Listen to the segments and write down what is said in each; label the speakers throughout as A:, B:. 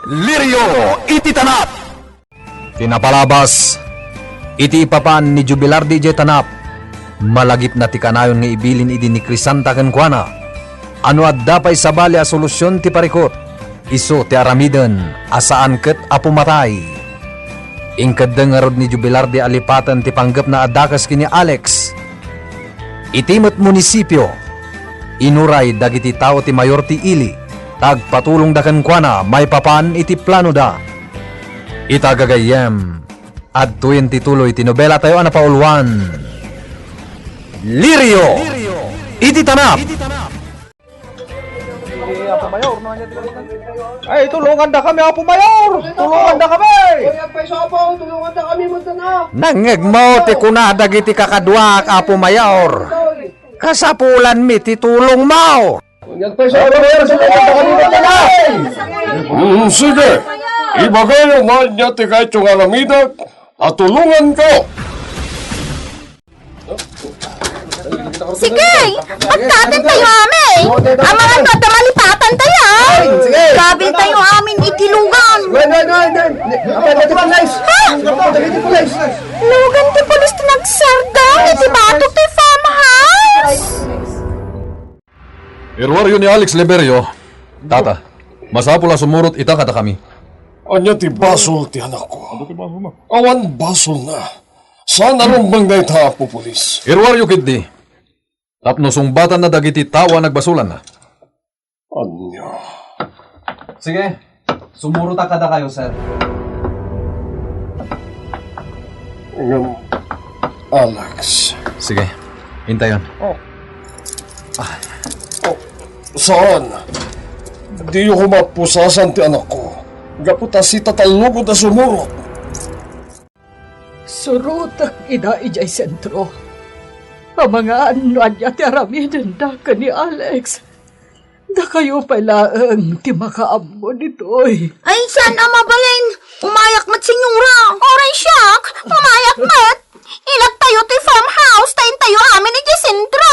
A: Lirio iti tanap. Tinapalabas iti ipapan ni Jubilar DJ Tanap. Malagip na ti kanayon nga ibilin idi ni Crisanta ken kuana. Ano adda pay sabali a solusyon ti parikot. Isu ti aramiden asaan ket a pumatay. Ingkadeng nga rod ni Jubilar di alipatan ti panggap na adakas kini Alex. Itimot munisipyo. Inuray dagiti tao ti mayor ti ili. Tagpatulong da ken kuana may papan iti plano da. Itagagayem at tuyen tituloy ti nobela tayo ana paulwan. Lirio iti tanap.
B: Ay, tulungan da kami, Apo Mayor! Tulungan da kami!
C: Tulungan na kami mo na.
A: Nangeg mo ti kunadag iti kakadwak Apo Mayor. Kasapulan mi ti tulong mo.
D: Sige, ibagay naman niya ti kahit yung aramidag at tulungan ko.
E: Sige! Pagkatin tayo amin! Ang mga nata malipatan tayo! Gabi tayo amin itilugan! Ha? Lugan ti pulis ti nagsardang iti batok ti farmhouse!
A: Irwaryo ni Alex Liberio. Tata, masapula sumurot ita kata kami.
D: Anya ti basol ti anak ko. Awan basol na. Saan arumbang na ita, Apo Pulis?
A: Irwaryo kiddi. Tapno sungbatan na dagiti tawa nagbasulan na.
D: Anya?
B: Sige, sumurot kada kayo, sir.
D: Ngayon, Alex.
A: Sige, hintayon.
D: Saan? Di ko mapusasan ti anak ko. Gaputa si tatalugod na sumurot.
F: Surutak ida ijay sentro. Ang mga anuan niya ti aramiden da ka ni Alex. Da kayo palaang ti makaammo nito'y.
E: Ay, sana mabalin! Umayak mat sinyura! Oray siyak! Umayak mat! Ilag tayo ti farmhouse! Tayin tayo amin ni Jacinto!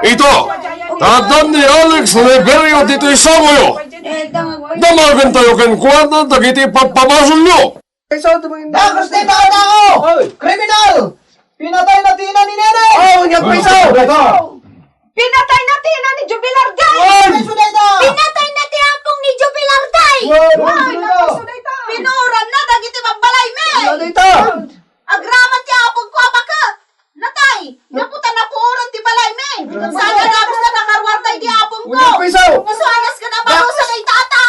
D: Ito! Tatan ni Alex Liberio dito isamoyo! Damagan tayo ken kuwata dagiti pagpabasol nyo!
C: Dagos na ito ako! Kriminal! Pinatay na tina ni Nene!
E: Pinatay na tina ni Jubilar Day! Pinatay na ti apong ni Jubilar Day! Pinuran na dagiti pagbalay me! Agraman ti apong ko abakat! Natay! Naputan na puuran ti balay me! Sana dagos na nakarwartay ti apong ko! Masuanas ka na baro sa kay tata!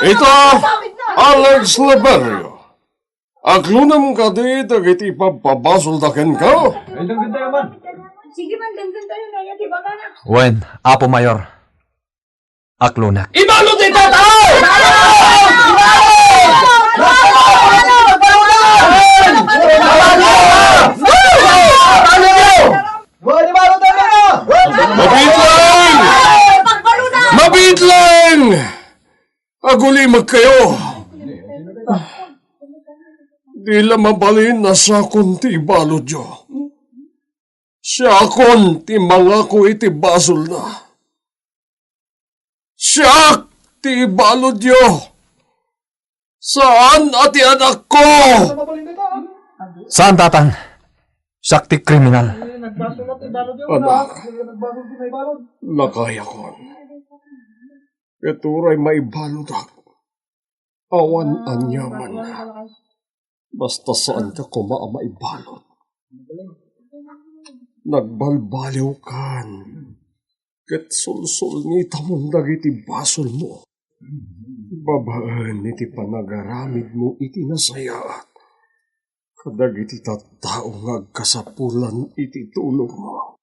D: Ito, Alex Liberio. Aglunam ka di dagiti pagpabasol daken ka?
C: Sige man, dandan tayo na yan, diba ka na?
A: Wen, Apo Mayor. Aklunak.
D: Ibalot ni tata! Mabitlang! Mabitlang! Agulimag kayo! Di mabalin na sa kunti balod yo. Siya akon ti mga ko iti basol na. Siya ti balod yo. Saan ati anak ko?
A: Saan tatang? Sakti kriminal.
D: Anak, nakaya ko. Ituray maibalod ako. Awan anyaman. Basta saan ka kumaa maibalod. Nagbalbaliw kan. Ket sulsul ni tamong dagiti basol mo. Babaan iti panagaramid mo iti nasayaat. Kadag iti tattao nga kasapulan iti tulong mo.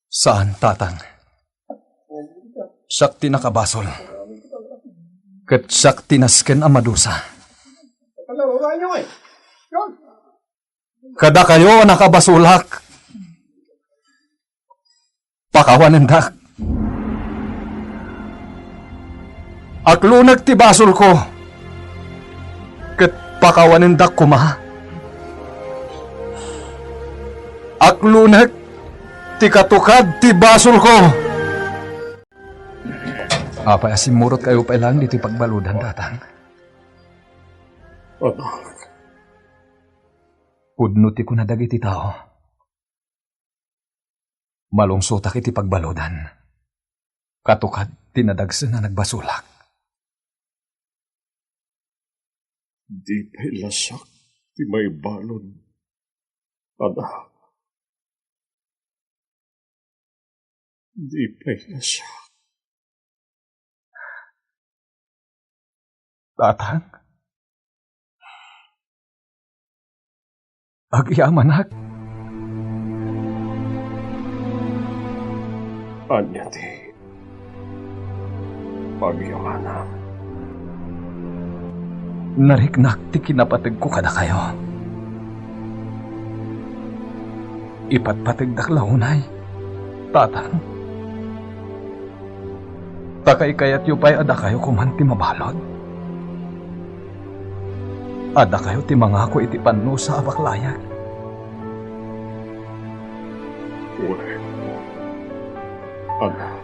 A: Saan tatang? Sakti nakabasol. Ket sakti nasken amadusa. Kada kayo nakabasulak. Pakawanan dak. Aklunag ti basol ko. pakawanin dak kuma. Aklunek, ti katukad, ti basol ko. Apa asimurot kayo pa lang dito pagbaludan datang.
D: Anak,
A: Pudno ti ko na dagiti tao. Malungsotak iti pagbaludan. Katukad, tinadagsan na nagbasulak.
D: di pa'y lasak, di may balon. Anak, di pa'y lasak.
A: Tatang? Agyaman ak.
D: Anya ti, pagyamanam.
A: Nariknak ti kinapatag ko kada kayo. Ipatpatag dak launay. Tatang. Takay kayat yu pa'y ada kayo kuman ti mabalod. Ada kayo ti mangako iti panno sa abaklayag.
D: Uy, anak,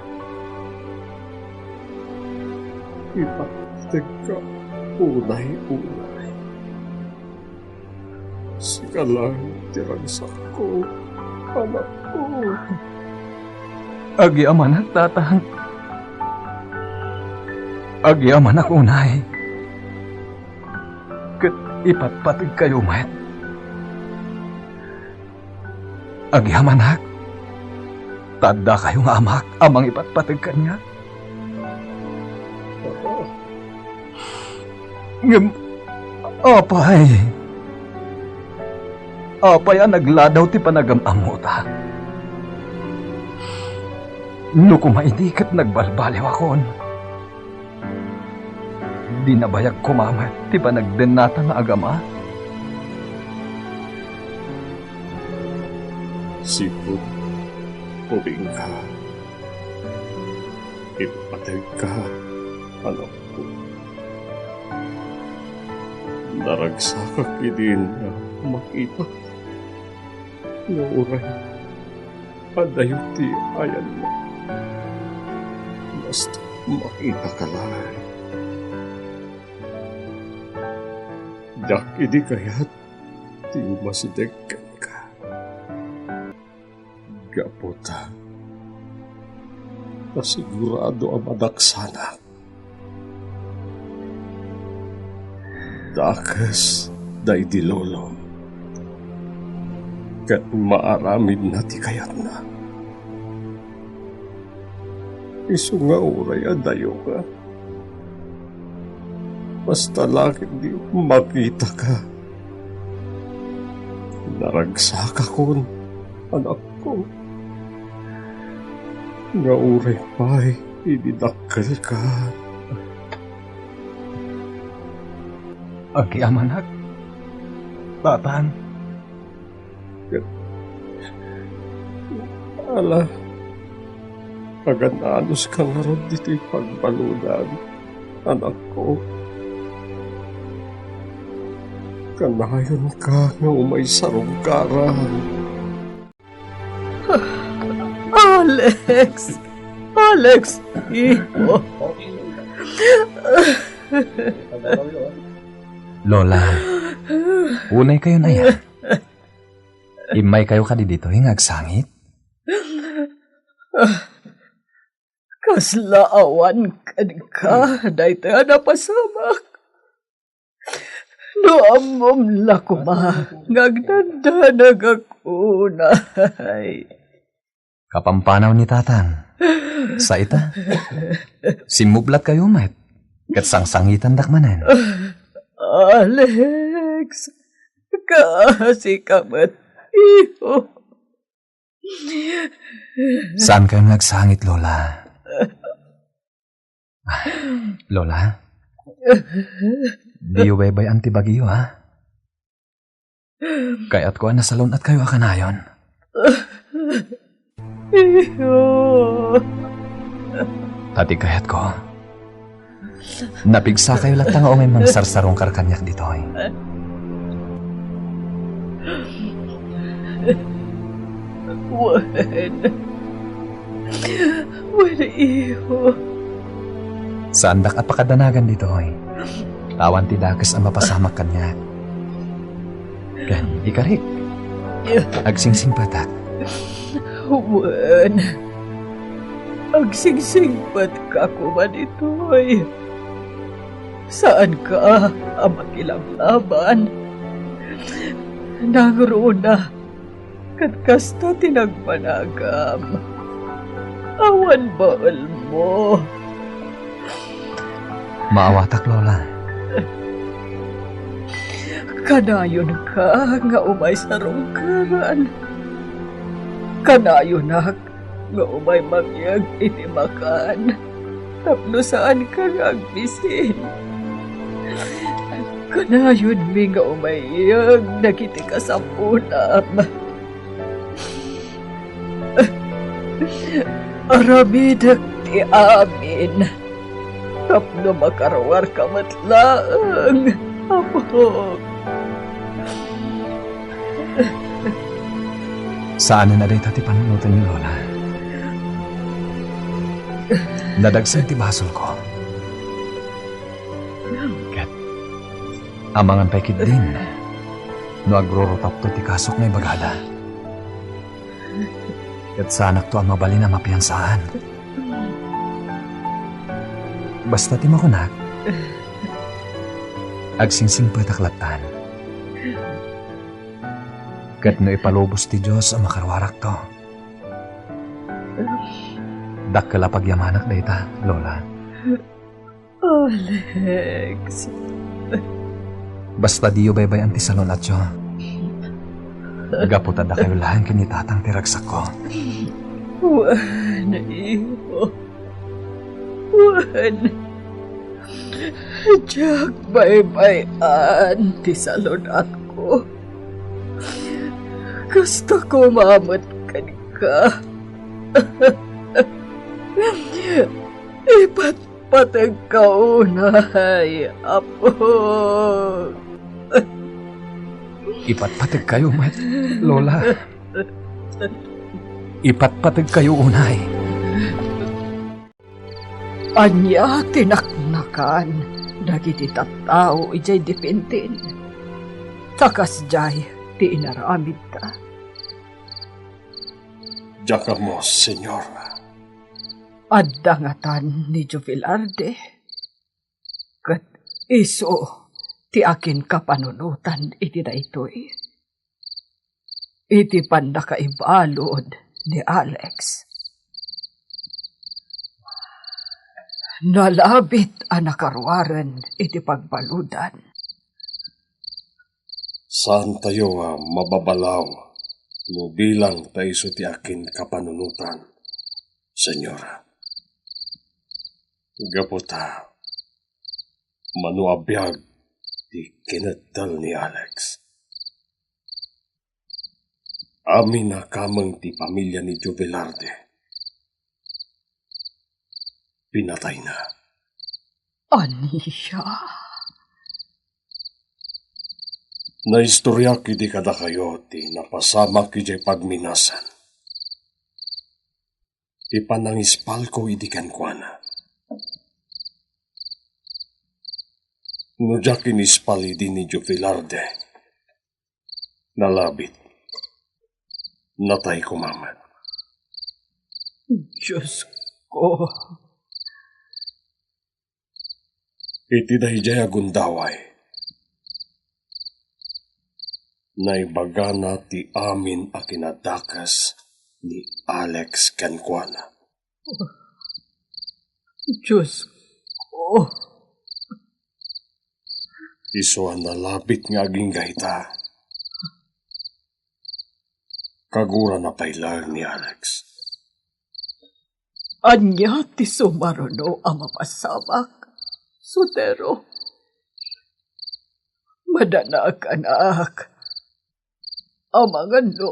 D: ipatag ka unay-unay. Sika lang tiragsak ko, anak ko.
A: Agyaman ak, tatang. Agyaman ak unay. Kat ipatpatig kayo, met. Agyaman ak. Tanda kayong amak, amang ipatpatig kanya. Ngem, apay. Apay ang nagladaw ti panagamamuta. No kumaidikat nagbalbaliw akon. Di nabayag kumamat ti panagdenata na agama.
D: Sipot, ubing ka. Ipatag ka, anak ko. Naragsakak idin na makita. Nauray, padayo ti ayan mo. Basta makita ka lang. Dak idi kayat, ti masidegkan ka. Gaputa, nasigurado ang madaksana. Dakas, day di lolo. Kat maaramid na ti kayat na. Isu nga uray adayo ka. Basta langit di makita ka. Naragsak akon, anak ko. Nga uray pa'y ididakkel ka.
A: Agyaman ak. Tatang.
D: Ala, pagananos ka nga ron dito'y pagbaludan, anak ko. Kanayon ka nga umay sarungkaran.
F: Alex! Alex! Iho!
A: Lola, unay kayo na yan. Imay kayo ka dito yung agsangit.
F: Kaslaawan ka, dahil napasamak. No amom lakuma, ngagdanda nagakunay.
A: Kapampanaw ni tatang. Sa ita, simublat kayo, met. Kat sangsangitan dakmanen.
F: Alex, kasi kamat, iho.
A: Saan kayo nagsangit, Lola? Lola? Di uwebay antibagyo, ha? Kaya't ko nasalon at kayo akanayon.
F: Iho.
A: Tati kaya't ko. Napigsa kayo latang o may mga sarsarong karkanyak dito, eh.
F: Wan iho.
A: Saan dak apakadanagan dito ay? Tawan ti dakas ang mapasamak kanya. Kan, ikarik. Agsingsing patak.
F: Wan. Agsingsingpat ka ko man ito'y. Saan ka ang makilablaban? Nangruna, katkasta tinagpanagam. Awan baal mo.
A: Maawatak, Lola.
F: Kanayon ka nga umay sa rungkaran. Kanayon nga umay magyag itimakan. Tapno saan ka nga agbisin. Kanayon mi nga umayag nakiti ka sa pulam. Aramidak ti amin. Tapno makarawar ka matlaang. Apo.
A: Saan na dito ti panunutan niyo, Lola? Nadagsan ti basol ko. Kat, amangan pa'y din. No agrorotap to ti kasok na ibagada. Kat sanak to ang mabali na mapiyansahan. Basta ti makunak. Agsingsing pataklatan. Kat no ipalubos ti Diyos ang makarwarak to. Dakkala pagyamanak dayta, Lola.
F: Alex.
A: Basta diyo baybay ang tisalon at yo. Gaputa da kayo lahan kinitatang tiragsak ko.
F: Wan, iho. Wan. Diyak baybay-an tisalon at ko. Gusto ko mamat ka. Ipatpatag ka unay, Apo.
A: Ipatpatag kayo, Lola. Ipatpatag kayo unay.
F: Anya tinaknakan, dagiti tattao ijay dipintin. Takas jay, ti inaramid ta.
D: Diaka mo, Senyora.
F: Addangatan ni Jovelarde. Kat iso, ti akin kapanunutan iti na ito'y. Iti pandakaibalod ni Alex. Nalabit ang nakarwaran iti pagbaludan.
D: Saan tayo mababalaw no bilang tayo ti akin kapanunutan, Senyora? Gaputa, manuabiyag di kinadal ni Alex. Amin na kamang ti pamilya ni Jovelarde. Pinatay na.
F: Anisya?
D: Naistorya kidi kada kayo ti napasama kidi pagminasan. Ipanangispal ko idi kankwana. Nudya kinispal idi ni Jovelarde. Nalabit. Natay kumaman.
F: Diyos ko.
D: Iti dahijay agundaway. Naibagana ti amin a kinadakas ni Alex kankwana.
F: Diyos ko.
D: Iso ang nalabit nga aging gahita. Kagura na pailar ni Alex.
F: Anya ti sumaruno ang mapasamak. Sutero. Madanak anak. Amangan no.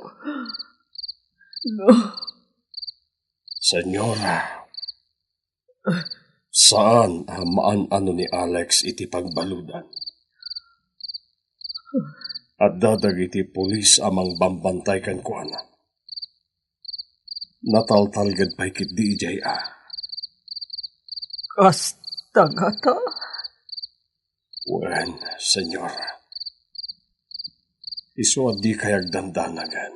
D: Senyora, saan ang maan-ano ni Alex iti pagbaludan? At dadagiti pulis amang bambantay kan kuana. Nataltalgad pa'y kit di ijay
F: Kasta nga ta.
D: Wen, senyora. Isu at di kayag dandanagan.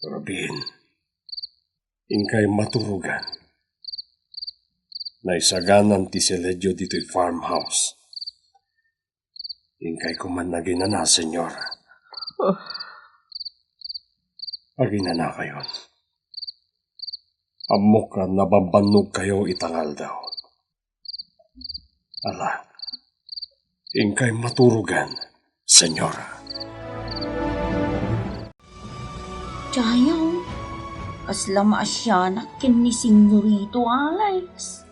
D: Rabin, ingkay maturugan. Naisaganan ti Seledyo dito'y farmhouse. Ingkay kuman na ginana, senyora. Aginana kayon. Amok ka nabambanog kayo itangal daw. Ala, ingkay maturugan, senyora.
E: Chayaw, kasla maasyanak kin ni Senyorito Alex.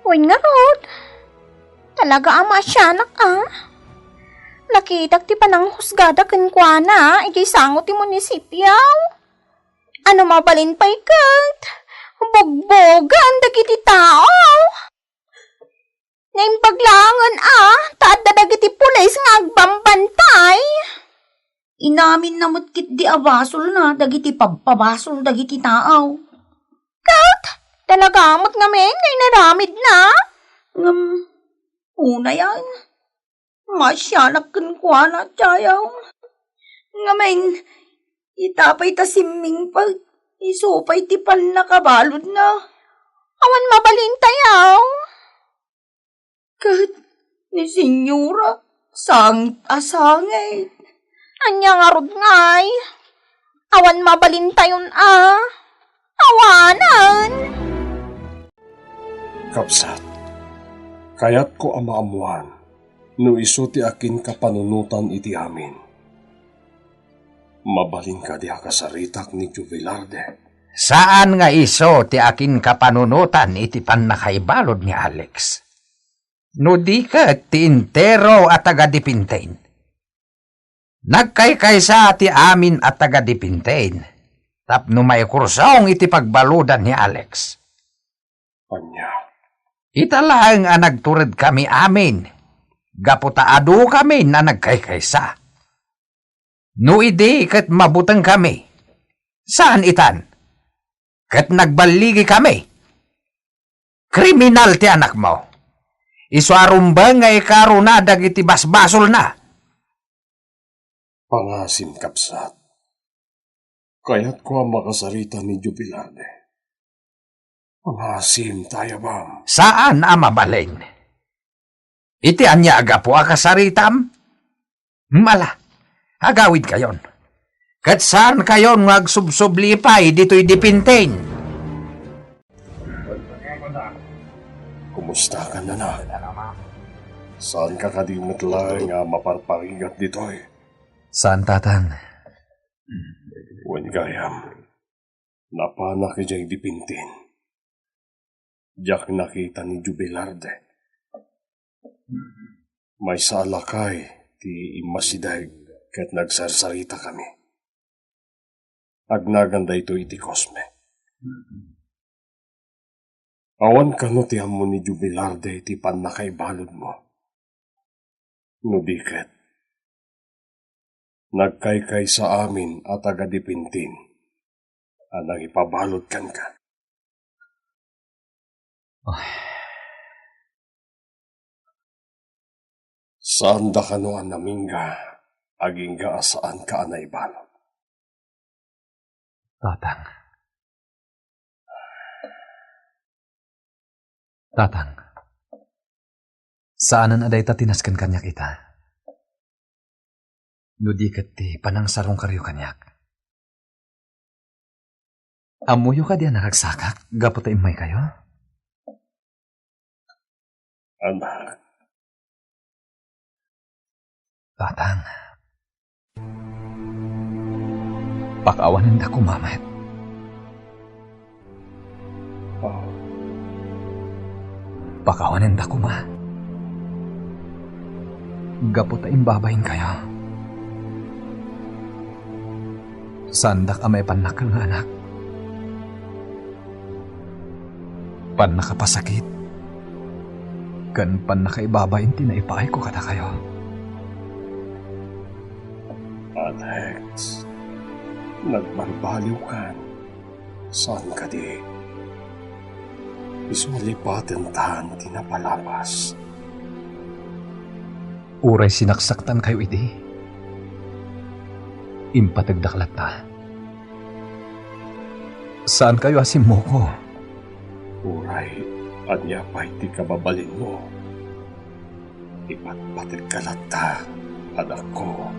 G: Uy nga Rod, talaga ang maasyanak Nakitak ti panang husgada kenkwana, ijay sangot ti munisipyaw. Ano mabalin pa'y kat? Bogbogan dagiti tao. Naimbaglangan taad na dagiti pulis nga agbambantay.
E: Inamin na mutkit di abasol na, dagiti pabpabasol dagiti tao.
G: Kat, talaga mo't ngamen ngay naramid na.
E: Una yan. Masyanak kenkwana, Chayaw. Ngamen, itapay ta siming pag isupay ti pan nakabalod na.
G: Awan mabalin tayaw.
E: Kat, ni Senyora, asangay.
G: Anya nga Rod ngay. Awan mabalin tayon Awanan.
D: Kapsat, kayat ko amaamuan, no iso ti akin kapanunutan iti amin. Mabalin ka diha kasaritak ni Jubilarde.
A: Saan nga iso ti akin kapanunutan iti pannakaibalod ni Alex? No di ka ti intero at taga-dipintain. Nagkaykaysa ti amin at taga-dipintain. Tapno may kursaong iti pagbaludan ni Alex.
D: Anya,
A: Italaang nagturid kami amin. Gaputaado kami na nagkaykaysa. No idi kat mabutang kami. Saan itan? Kat nagbaligi kami. Kriminal ti anak mo. Iswarum ba nga ikaro na dagiti basbasol na?
D: pangasim kapsat. Kaya't ko ang makasarita ni Jubilarde. Pangasim tayo bam.
A: Saan amabalin? Iti anya aga po akasaritam? Mala, agawid kayon. Kat saan kayon ngagsubsublipay dito'y dipintain?
D: Kumusta ka na na? Saan ka kadimutlay nga maparparigat dito'y?
A: Saan tatang?
D: Wen gayam, napanak ijay dipintin. Diyak nakita ni Jubilarde. May salakay ti imasidag ket nagsarsarita kami. Agnaganda ito iti Cosme. Awan kano ti amo ni Jubilarde iti pannakaibalod mo. Nudiket. Nagkaykay sa amin at agadipintin. Anang ipabalod kan ka. Saan da kano ang namingga, aging gaasaan ka anay balod.
A: Tatang. Tatang. Saanan aday ta tinaskan kanyak ita? Nudikat ti panang sarong karyo kanyak. Amuyo ka diyan naragsakak, gapo ta imay kayo?
D: Anak,
A: Tatang. Pakawanan da kumamet. Pakawanan da kuma. Gapo ta imbabayin kayo. Sandak amay panakal nga anak. Pan nakapasakit. Kan pan nakaibabain tinaipaay ko kada kayo.
D: Alex, nagbarbaliw ka. Saan ka di? Isulipatin tahan tinapalabas.
A: Uray sinaksaktan kayo idi. Impatagdaklat ta. Saan kayo asim mo ko?
D: Uray, anya pa'y di ka babalin mo. Ipatpatig ka lang ta, anak ko.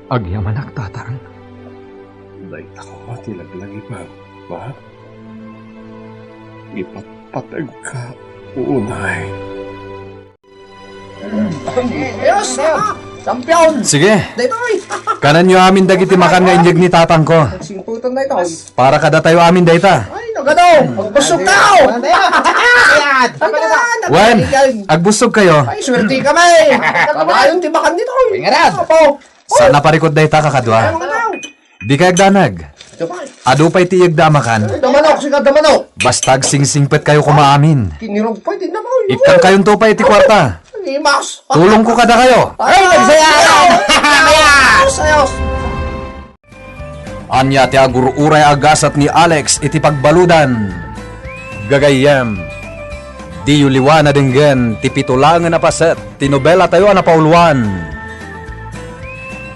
A: Agyaman nagtatang.
D: Dahil ako matilaglagi pa, ba? Ipatpatag ka, unay.
C: Ayos! Champion!
A: Sige,
C: Dito ay!
A: kanan nyo amin dagiti makan nga injeg ni tatang ko.
C: Simputan na ito.
A: Para kada tayo amin dayta.
C: Ay, nagano! Magbusog ka! Ayan!
A: Wen, agbusog kayo.
C: Ay, swerte kami! Kabayong tibakan dito. Pingaran! Opo!
A: Sana parikod dayta kakadwa. Di kayag danag. Ado pa'y tiyag damakan.
C: Damanok, sikat damanok!
A: Bastag sing-singpet kayo kumaamin.
C: Kinirog pa din naman.
A: Ikang kayong tupay ti kwarta.
C: Limas!
A: Tulong ko kada kayo.
C: Ay, nagsayaw! Ayos! Ayos!
A: Anya ti agururay agasat ni Alex iti pagbaludan. Gagayem. Di yuliwa na dinggen ti pitulangan na paset. Tinobela tayo na pauluan.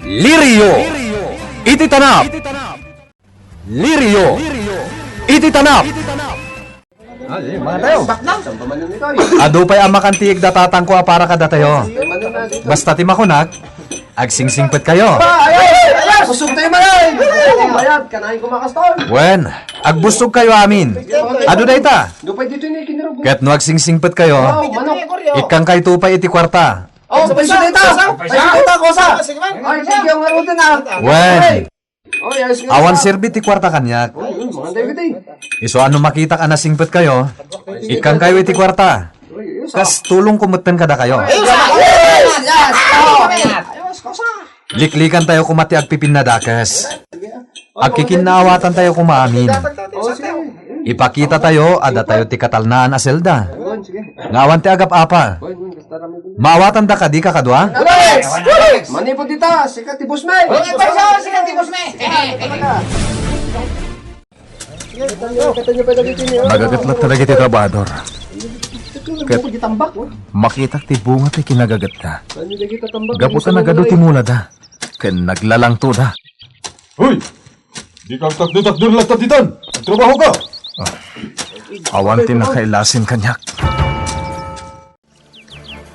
A: Lirio. Iti tanap. Lirio. Iti tanap. Ado pa'y amakan tiyag datatang ko para kada tayo. Basta ti makunak, agsingsingpet kayo.
C: Ayos! Busog tayo malay! Bayad, kanahin ko makaston!
A: Wen, agbusog kayo amin. Ado dayta.
C: Dupay dito yung kinirog.
A: Ket no agsingsingpet kayo,
C: Oh, manok!
A: ikang kay tupay iti kwarta.
C: Oh, paiso dito! Paiso dito, kosa! Ay, sige, ang arutin na!
A: Wen,
C: Oh, ayos nga.
A: awan serbi ti kwarta kanyak.
C: Ay, mga David eh.
A: Iso ano makita ka na singpet kayo, ikang kayo iti kwarta. Kas tulong kumutten kada kayo.
C: Ayos, kosa!
A: Liklikan tayo kumati agpipin na dakas. Agkikinawatan tayo kumaamin.
C: Oh, sige.
A: Ipakita tayo, ada tayo ti katalnaan a selda.
C: Sige.
A: Ngawan ti agap apa. Maawatan da ka di kakadwa?
C: Alex! Manipod dito, sikat ti Busmay! Sikat ti Busmay!
A: Nagagatlat talaga ti trabador.
C: Tambak, oh.
A: Makita ti bunga ti kinagagat ka.
C: Ano lagi tatambak?
A: Gaputan na gado ti mula da. Ken naglalang to da.
D: Hoy! Di kang takdo-takdo lang taditan! Trabaho ka!
A: Awan ti nakailasin kanyak.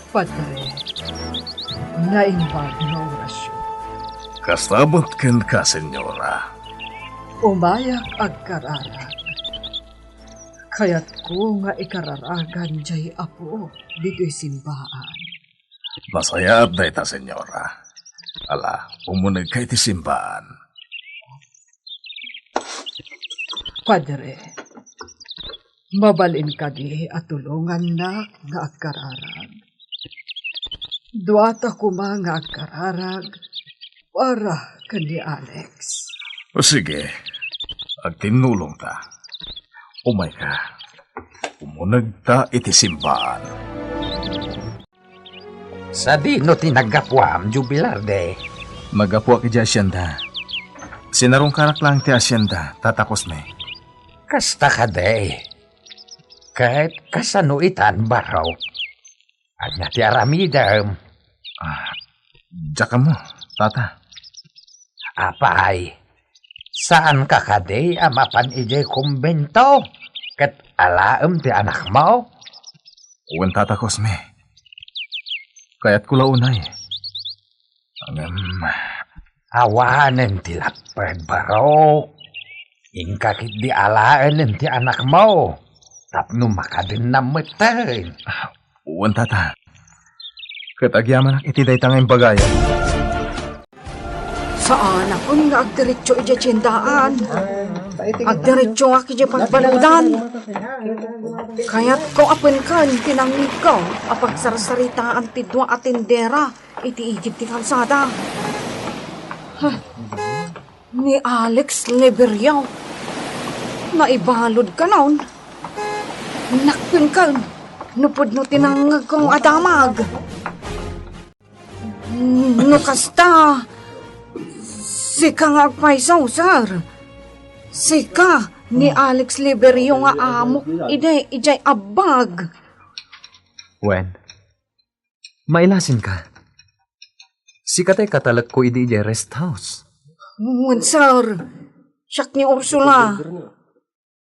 F: Padre, naimbag na orasyon.
A: Kasabot ken ka, senyora.
F: Umayak agkararag. Kaya't ko nga ikararagan jay apo dito'y simbahan.
A: Masaya at dayta, senyora. Ala, umunag kay ti simbahan.
F: Padre, mabalin kadi at tulungan na nga agkararag. Duata kuma nga agkararag para kani Alex.
A: O sige, agtinulong ta. Umay ka. Umunag ta iti simbahan.
H: Sa dino tinagapwam, Jubilarde.
A: Magapwa ki di asyenda. Sinarong karak lang ti asyenda, tatakos me.
H: Kasta ka de. Kahit kasanuitan baraw. At nga ti aramidam.
A: Diyak mo, tata.
H: Apay, saan ka kade amapan ije kumbento? Kat alaam ti anak mo?
A: Uwan tatakos me. Kaya't kulaunay.
H: Awanan ti lapad baraw. Ingkakit di alaan ti anak mo. Tapno makadin na matan.
A: Uwan tata. Katagyaman ang itiday tangayong bagay.
I: Saan ako nga agdiretso ija tiyendaan? Agdiretso nga kija pagbaludan. Kaya't ko apin kan pinangikaw apag sarsaritaan ti dua atindera iti igid ti kalsada. Ni Alex Leberiaw. Naibalod ka noon. Nakpin kan. Nupod no tinangag kong adamag. No kasta. Sika nga agpaisaw, sir. Sika ni Alex Liberio nga amok ijay abag.
A: Wen, mailasin ka. Sikatay katalag ko ijay rest house.
I: Wen, sir. Siyak ni Ursula.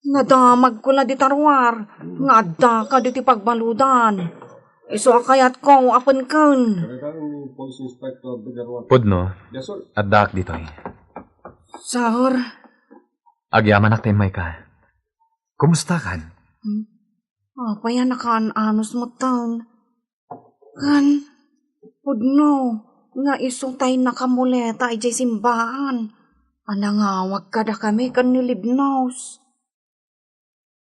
I: Nadamag ko na di tarwar. Nga adda ka di pagbaludan. Iso akayat ko, apan kan.
A: Pudno, addak ditoy.
I: Sir.
A: Agyaman may ka. Kumusta kan?
I: Apa yan nakaan-anos mo taon? Kan, pudno, nga isutay nakamuleta ijay simbahan. Anangawag kada kami kan nilibnaws.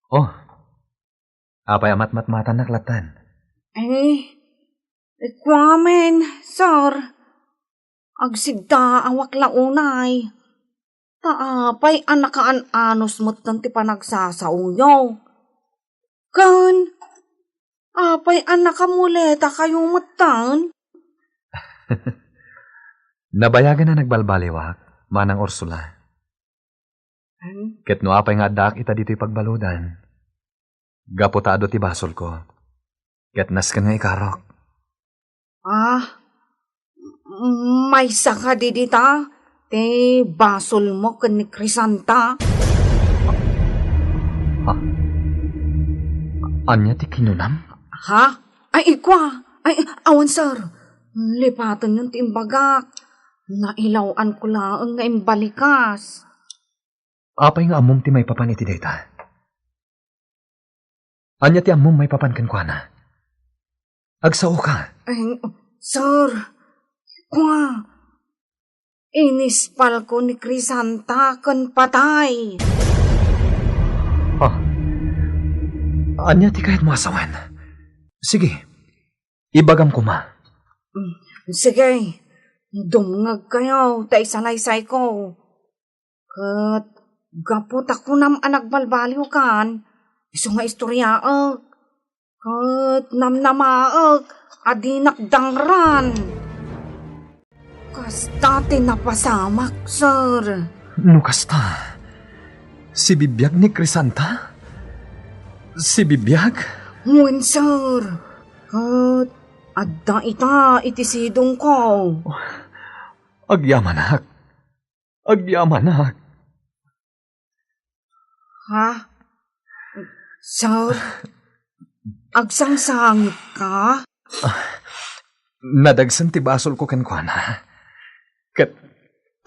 A: Oh, apay amat-matmatan naklatan.
I: Kwamen, sir. Agsigda awak launay. Taapay anakaan-anos mo't nanti pa nagsasauyaw. Kan, apay anakamuleta kayong matan.
A: Nabayagan na nagbalbaliwak, manang Ursula. Ket no apay nga dak ita dito'y pagbaludan. Gaputado ti basol ko. Ket nasken nga ikarok.
I: May saka di dita. Te basol mo kan ni Crisanta.
A: Anya ti kinunam?
I: Ha? Ay, ikwa. Ay, awan, sir. Lipatan yung timbagak. Nailawan ko lang nga imbalikas.
A: Apay nga amom ti may papan iti data. Anya ti amom may papan kan kwa na. Agsao ka.
I: Ay, sir. Kwa. Inispal ko ni Crisanta kan patay.
A: Anya ti kahit masawan. Sige, ibagam ko ma.
I: Sige, dumngag kayo, tay salaysay ko. Kat, gapot ako nam anagbalbaliw kan, iso nga istoryaak. Kat, namnamaak, adinakdangran. Kasta tinapasamak, sir.
A: Nukasta, si bibiyag ni Crisanta? Si bibiyag?
I: Ngun, sir. Kat, adda ita itisidong ko.
A: Agyamanak. Agyamanak.
I: Ha? Sir, agsangsangit ka?
A: Nadagsan ti basol ko kenkwana. Kat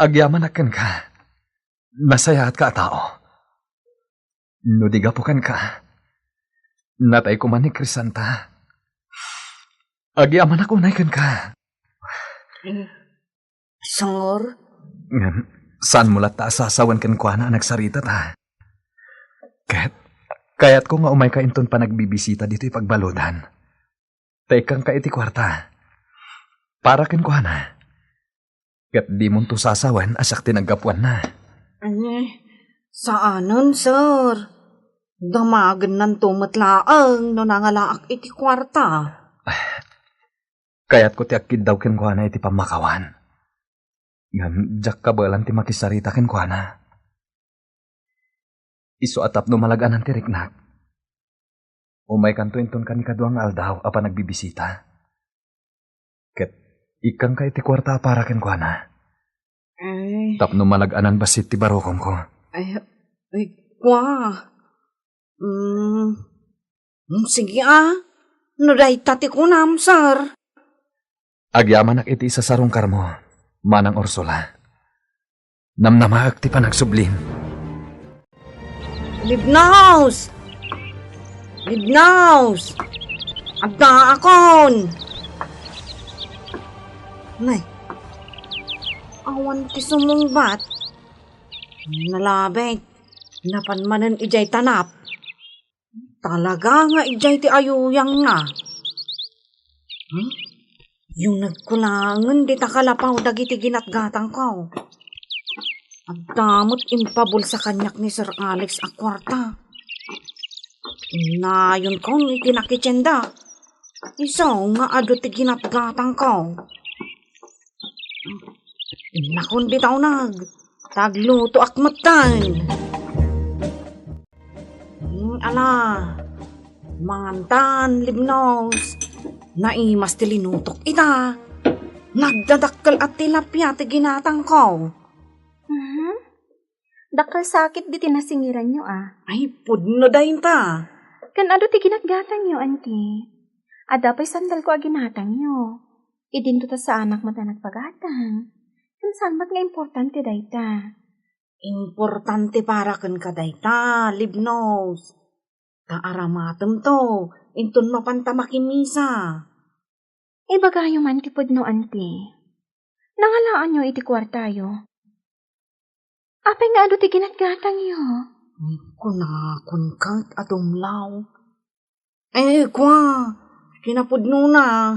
A: agyamanak ken ka. Nasayaat ka tao. Nudigapukan ka. Natay ko man ni Crisanta. Agyamanak unay ken ka.
I: Sir?
A: Saan mo lata sasawan kenkwana nagsarita ta? Kaya't ko nga umay ka inton pa nagbibisita dito'y pagbaludan. Tekang ka iti kwarta. Para kenkwana. Kat di mo to sasawan asak tinaggapuan na.
I: Saanon, sir? Damagan ng tumatlaang no nangalaak iti kwarta.
A: Kaya't ko ti akid daw kenkwana iti pamakawan. Ngam, jak kabalan ti makisarita kenkwana. Iso atap no malagaan ti riknak. Umay kanto inton kanikaduang aldaw apa nagbibisita. Ket ikang ka iti kwarta para kenkwana. Tapno malaganan basit ti barokom ko.
I: Kwa. Sige no day tati ko nam, sir.
A: Agyamanak iti isa sarong karmo, manang Ursula. Namnamaak ti panagsublim.
I: Libnaws! Libnaws! Agda akon! Nay, awan ti sumungbat. Nalabay, napanmanan ijay tanap. Talaga nga ijay ti ayuyang na. Yung nagkulangan di takalapaw dagiti ginatgatang ko. Ang damot impabol sa kanyak ni Sir Alex a kwarta. Na yun ko, iti nakitsenda. Isaw nga ado ti ginatgatang ko. Nakon bitaw nag. Tagluto akmatan. Mangantan, libnos. Naimas ti linutok ita. Nagdadakkel at tilapia ti ginatang ko.
G: Dakal sakit di tinasingiran nyo
I: Ay, pudno dahin ta.
G: Kan ado ti ginatgatang nyo, auntie. Adapay sandal ko aginatang nyo. Idinto ta sa anak mata nagpagatang. Kan salmat nga importante dayta.
I: Importante para kan kadayta, libnos. Kaaramatem to, intun mapanta makimisa.
G: Bagayo man ti pudno, auntie. Nangalaan nyo iti kwartayo. Apay nga ado ti ginatgatang nyo.
I: Kunakon kat atumlaw. Kwa, kinapudno na.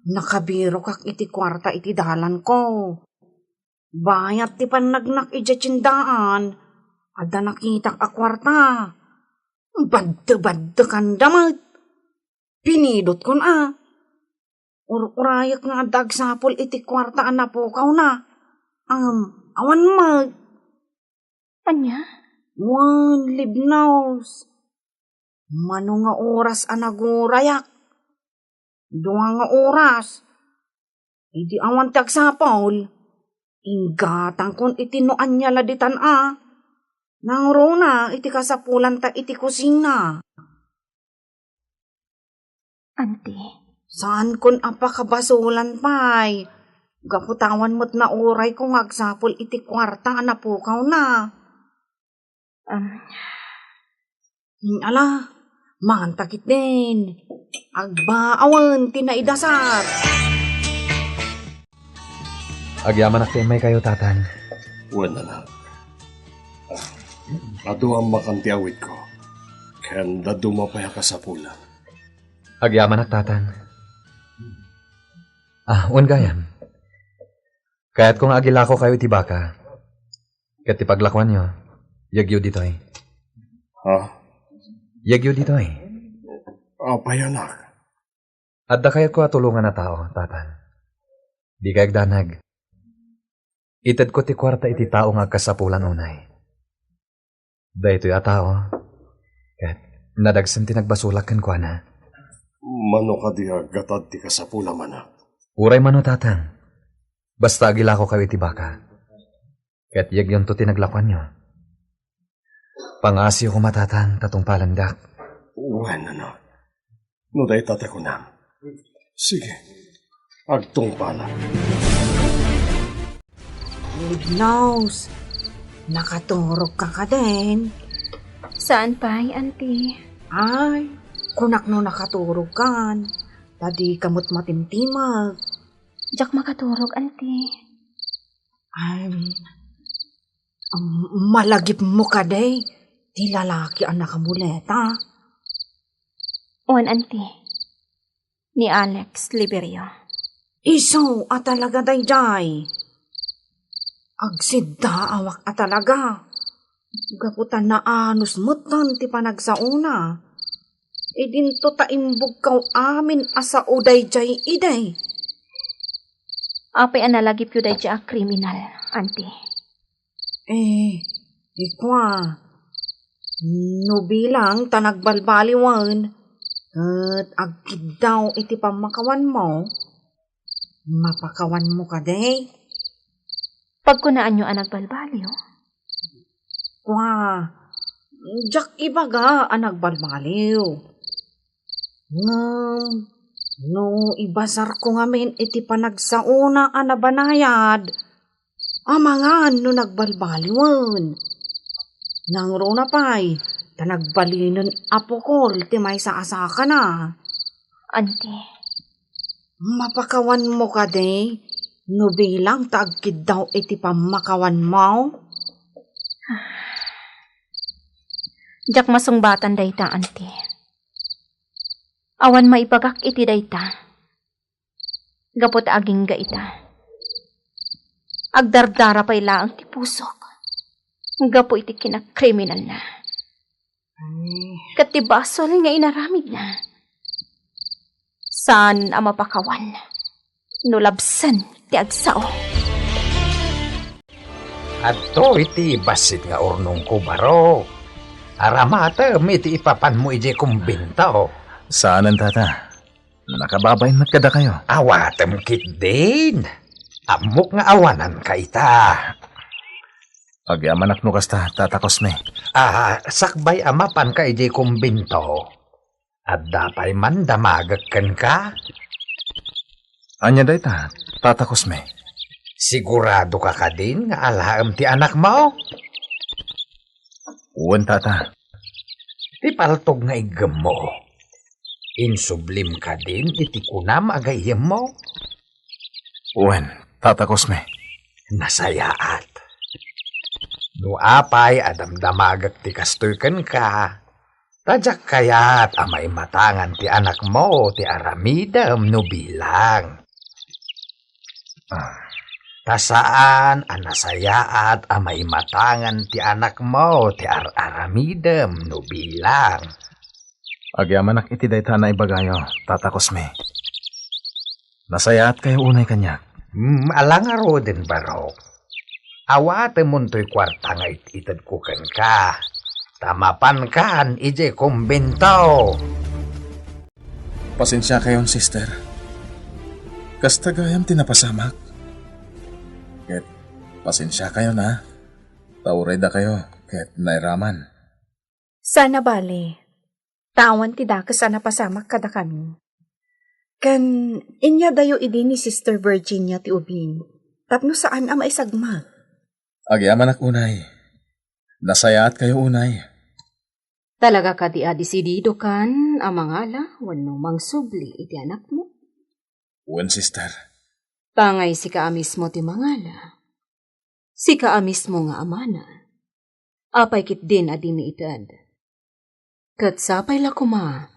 I: Nakabiro kak iti kwarta iti dalan ko. Bayat ti panagnak iti tsindaan. Ada nakitak a kwarta. Badda kan damat. Pinidot kon Urayak nga dagsapol iti kwarta anapukaw na. Awan mag.
G: Anya?
I: Wan, libnaws. Mano nga oras anagurayak. Dua nga oras. Idi awan tagsapol. Ingatang kon itinuan niya laditan Nang rona iti kasapulan ta iti kusina.
G: Auntie.
I: Saan kon apakabasulan pay? Gaputawan mo't na oray kung agsapol iti kwarta anapukaw na. Mantakit din. Agbaawan, tinaidasat.
A: Agyaman may kayo, tatan.
D: Wala na. Ado ang makantiawit ko. Kanda dumapaya ka sa pula.
A: Agyaman tatan. Wan gayam. Kaya't kung agila ko kayo tibaka, kat ipaglakwan nyo, yagyo ditoy. Yagyo ditoy.
D: Payanak.
A: Adda kayo ko atulungan na tao, tatan. Di kayag danag. Itad ko ti kwarta iti tao nga kasapulan unay. Da ito'y tao. Kat nadagsan ti nagbasulak kan kwa na.
D: Mano ka di gatad ti kasapula mana.
A: Uray mano tatan. Basta agila ko kayo iti baka. Kat yagyon to tinaglakwan nyo. Pangasyo ko matatan tatong palandak.
D: Bueno, no. No day tate ko na. Sige. Agtong pala.
I: Lignaws, nakaturog ka din.
G: Saan pa, auntie?
I: Ay, kunak no nakaturog kan. Tadi kamot matimtimag.
G: Diyak makaturog, auntie.
I: Ay, malagip mo ka day. Di lalaki ang nakamuleta.
G: Oan, auntie. Ni Alex Liberio.
I: Iso at talaga day jay. Agsidda awak at talaga. Gaputan na anus mutan ti panagsauna. Idinto taimbog kaw amin asa uday jay iday.
G: Apay analagip yu day jay a kriminal, auntie.
I: Ikwa. No bilang tanagbalbaliwan. At agkid daw iti pamakawan mo. Mapakawan mo ka day.
G: Pagkunaan nyo ang nagbalbaliw?
I: Kwa, jak ibaga ang nagbalbaliw. No ibasar ko ngamin iti panagsauna ang nabanayad. Amangan no nagbalbaliwan. Nang rona pa'y, tanagbalinon apokol ti may saasaka na.
G: Auntie.
I: Mapakawan mo ka day. No bilang taagkid daw iti pamakawan mo?
G: Jak masungbatan dayta, auntie. Awan maipagak iti dayta. Gapot aging ga ita. Agdardara pa'y laang ti pusok. Gapo iti kinakriminal na. Kat ti basol nga inaramid na. Saan ang mapakawan? Nulabsan ti agsao.
H: Ato iti basit nga urnong ko baro. Aramata iti ipapan mo ije kumbinta.
A: Saanan, tata? Nakababayin mat kada kayo.
H: Awatem kit din. Amok nga awanan ka ita.
A: Agyamanak no kasta, Tata Cosme.
H: Sakbay amapan ka ije kumbinto. At dapay man damagagkan ka.
A: Anya day ta, Tata Cosme?
H: Sigurado ka ka din nga alaam ti anak mo?
A: Uwan, Tata.
H: Ti paltog nga igam mo. Insublim ka din iti kunam agayem mo.
A: Uwan, Tata Cosme.
H: Nasayaat. No apay adamdamagak ti kastoyken ka. Tadyak kayat amay matangan ti anak mo ti aramidam no bilang. Tasaan anasayaat amay matangan ti anak mo ti aramidam no bilang.
A: Agyamanak iti dayta na ibagayo, Tata Cosme. Nasayaat kayo unay kanyak.
H: Alangaro din baro. Awate mo to'y kwarta nga ititad kukan ka. Tamapan kan, ije kumbinto.
A: Pasensya kayon, sister. Kastagayam tinapasamak. Ket, pasensya kayo na. Tauray da kayo, ket nairaman.
I: Sana bale. Tawan ti dakas sana pasamak kada kami. Kan inya dayo idi ni Sister Virginia ti ubing. Tapno saan ama isagma?
A: Agyaman ak unay. Nasayaat kayo unay.
F: Talaga ka di adisidido kan amangala wano mangsubli iti anak mo?
A: Uwan, sister.
F: Tangay si ka mismo ti mangala. Si ka mismo nga amana. Apay kit din adimi itad. Kat sapay la kuma,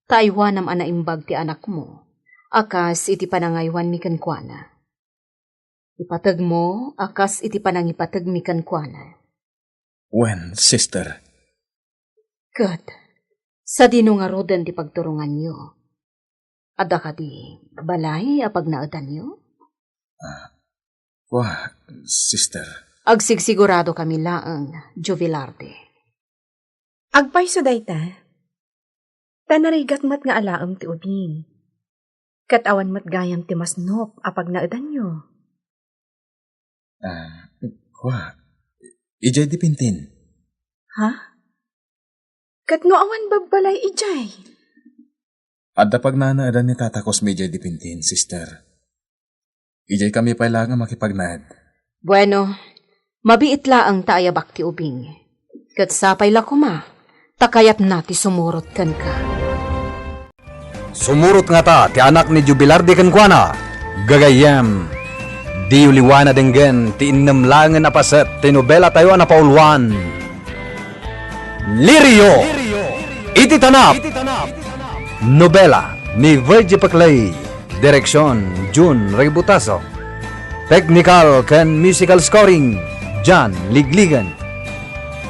F: taiwanam anaimbag ti anak mo. Akas iti panangaywan mi kankwana. Ipatag mo, akas iti panangipatag mi kankwana.
A: Uwan, sister.
F: Kat, sa dinungarodan ti pagturungan nyo. Ada ka di balay apag naedan nyo?
A: Wah, sister.
F: Agsigsigurado kami laang, Jovelarde.
I: Agpay sa dayta. Tanarigat mat nga alaam ti ubing. Katawan mat gayam ti masnop apag naedan nyo.
A: Wah, ijay dipintin.
I: Ha? Kat no awan babbalay ijay.
A: Adda pag nanaadan ni Tata Cosme ijay dipintin, sister. Ijay kami pala nga makipagnaad.
F: Bueno, mabiit laang taayabak ti ubing. Kat sapay la kuma, takayat nati sumurot kan ka.
A: Sumurot nga ta, ti anak ni Jubilardi kankwana. Gagayem, di uliwana denggen, ti innem langan apaset, ti nobela tayo na paulwan. Lirio! Iti tanap! Nobela ni Virgie Paclay. Direksyon, June Rebutaso. Technical ken musical scoring, John Ligligan.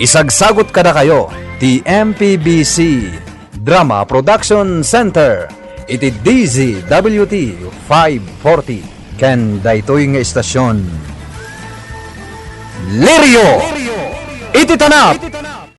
A: Isagsagot kada kayo, ti MPBC Drama Production Center. Iti DZWT 540 ken daytoy nga istasyon. Lirio! Iti tanap!